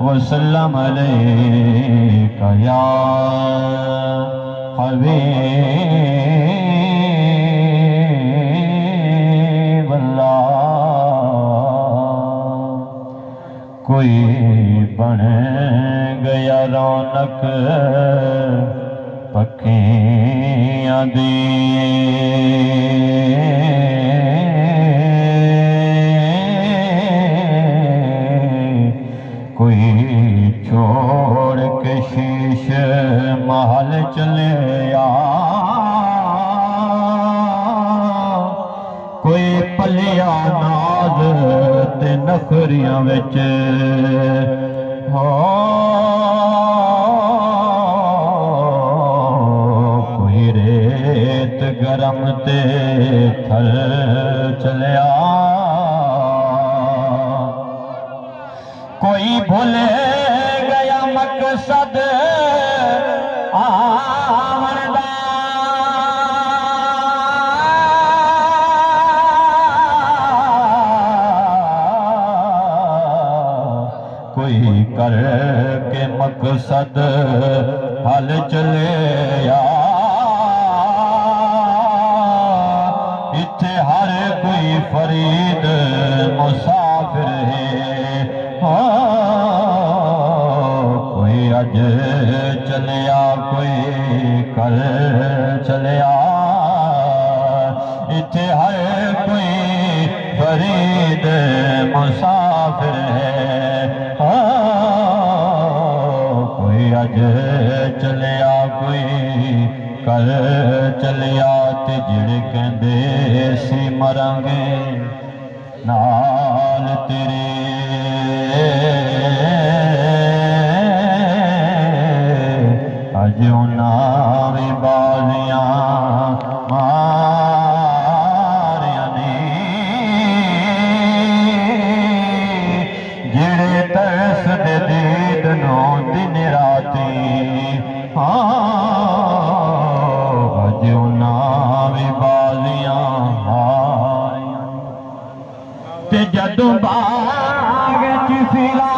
وسلم علیک یا حبیب اللہ۔ کوئی بن گیا رونق پکھیاں دی، کوئی چھوڑ کے شیش محل چلے آ، کوئی پلیا ناز تے نخریاں وچ ہو، کوئی ریت گرم تے تھل چلیا، کوئی بھولے گیا مقصد آمن دا، کوئی کر کے مقصد حل چلے آ، اتھے ہر کوئی فرید مسافر ہے، کوئی اج چلیا کوئی کل چلیا، اتھے ہر کوئی فرید مسافر ہے، کوئی اج چلیا کوئی کل چلیا، تے جڑے کہندے سی مرانگے نال تیرے، اج انہاں وی بازیاں ماریاں نے، جڑے ترس دے دید نو دن راتی، اج انہاں وی بازیاں ماریاں، تے جدوں باغ چ پھیلا